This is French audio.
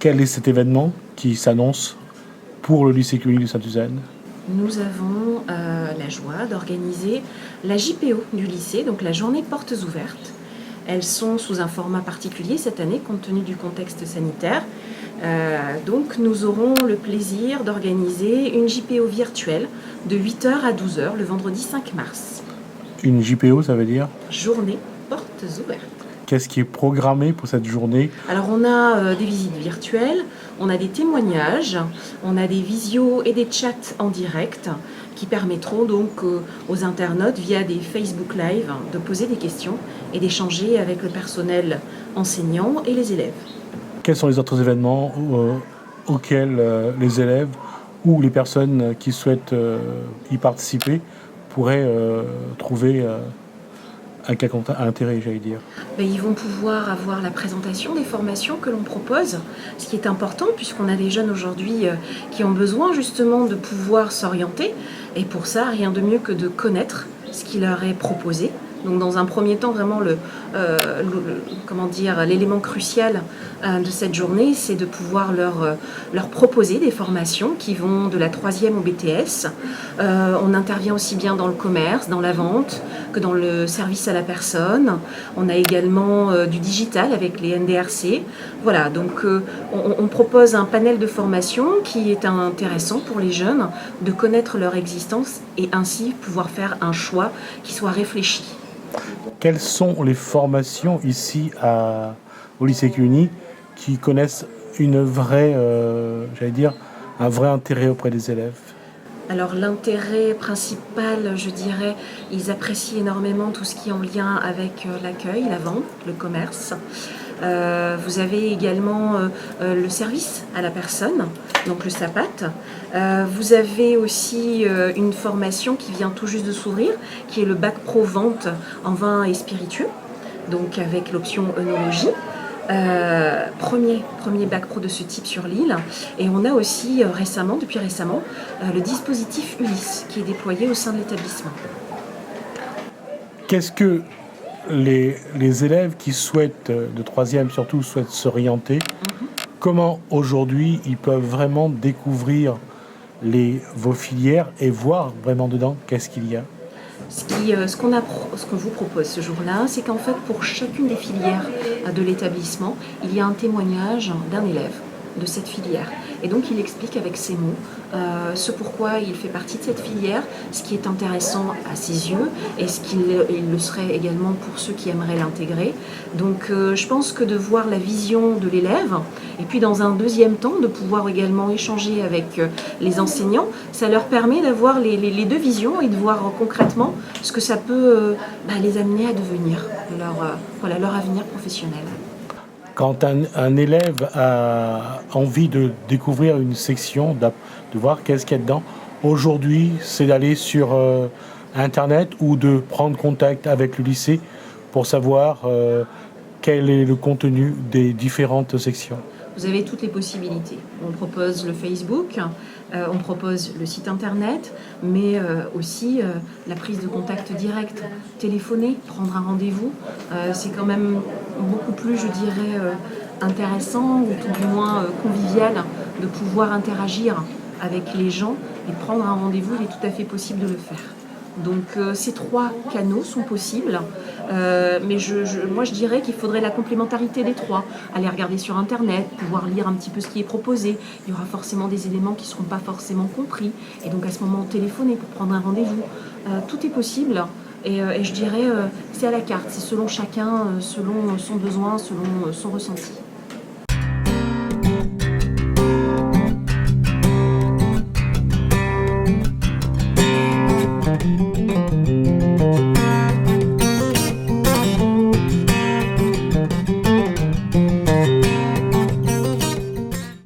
quel est cet événement qui s'annonce pour le lycée CUNY de Sainte-Suzanne? Nous avons la joie d'organiser la JPO du lycée, donc la journée portes ouvertes. Elles sont sous un format particulier cette année compte tenu du contexte sanitaire. Donc nous aurons le plaisir d'organiser une JPO virtuelle de 8h à 12h le vendredi 5 mars. Une JPO, ça veut dire? Journée portes ouvertes. Qu'est-ce qui est programmé pour cette journée? Alors on a des visites virtuelles, on a des témoignages, on a des visios et des chats en direct qui permettront donc aux internautes via des Facebook Live de poser des questions et d'échanger avec le personnel enseignant et les élèves. Quels sont les autres événements auxquels les élèves ou les personnes qui souhaitent y participer pourraient trouver un quelconque intérêt, j'allais dire? Ils vont pouvoir avoir la présentation des formations que l'on propose, ce qui est important puisqu'on a des jeunes aujourd'hui qui ont besoin justement de pouvoir s'orienter. Et pour ça, rien de mieux que de connaître ce qui leur est proposé. Donc dans un premier temps, vraiment l'élément crucial de cette journée, c'est de pouvoir leur proposer des formations qui vont de la 3e au BTS. On intervient aussi bien dans le commerce, dans la vente, que dans le service à la personne. On a également du digital avec les NDRC. Voilà, donc on propose un panel de formations qui est intéressant pour les jeunes de connaître leur existence et ainsi pouvoir faire un choix qui soit réfléchi. Quelles sont les formations ici au lycée CUNY qui connaissent un vrai intérêt auprès des élèves? Alors l'intérêt principal, je dirais, ils apprécient énormément tout ce qui est en lien avec l'accueil, la vente, le commerce. Vous avez également le service à la personne, donc le SAPAT. Vous avez aussi une formation qui vient tout juste de s'ouvrir, qui est le bac pro vente en vin et spiritueux, donc avec l'option œnologie. Premier bac pro de ce type sur l'île. Et on a aussi depuis récemment, le dispositif Ulysse qui est déployé au sein de l'établissement. Qu'est-ce que les élèves qui souhaitent, de 3e surtout, souhaitent s'orienter, comment aujourd'hui ils peuvent vraiment découvrir vos filières et voir vraiment dedans qu'est-ce qu'il y a? Ce qu'on vous propose ce jour-là, c'est qu'en fait, pour chacune des filières de l'établissement, il y a un témoignage d'un élève de cette filière. Et donc, il explique avec ses mots ce pourquoi il fait partie de cette filière, ce qui est intéressant à ses yeux et ce qu'il le serait également pour ceux qui aimeraient l'intégrer. Donc, je pense que de voir la vision de l'élève et puis dans un deuxième temps, de pouvoir également échanger avec les enseignants, ça leur permet d'avoir les deux visions et de voir concrètement ce que ça peut les amener à devenir, leur avenir professionnel. Quand un élève a envie de découvrir une section, de voir qu'est-ce qu'il y a dedans, aujourd'hui, c'est d'aller sur Internet ou de prendre contact avec le lycée pour savoir quel est le contenu des différentes sections. Vous avez toutes les possibilités. On propose le Facebook, on propose le site internet, mais aussi la prise de contact direct, téléphoner, prendre un rendez-vous. C'est quand même beaucoup plus, je dirais, intéressant ou tout du moins convivial de pouvoir interagir avec les gens et prendre un rendez-vous. Il est tout à fait possible de le faire. Donc ces 3 canaux sont possibles, mais moi je dirais qu'il faudrait la complémentarité des 3. Aller regarder sur Internet, pouvoir lire un petit peu ce qui est proposé. Il y aura forcément des éléments qui ne seront pas forcément compris. Et donc à ce moment, téléphoner pour prendre un rendez-vous. Tout est possible et je dirais c'est à la carte. C'est selon chacun, selon son besoin, selon son ressenti.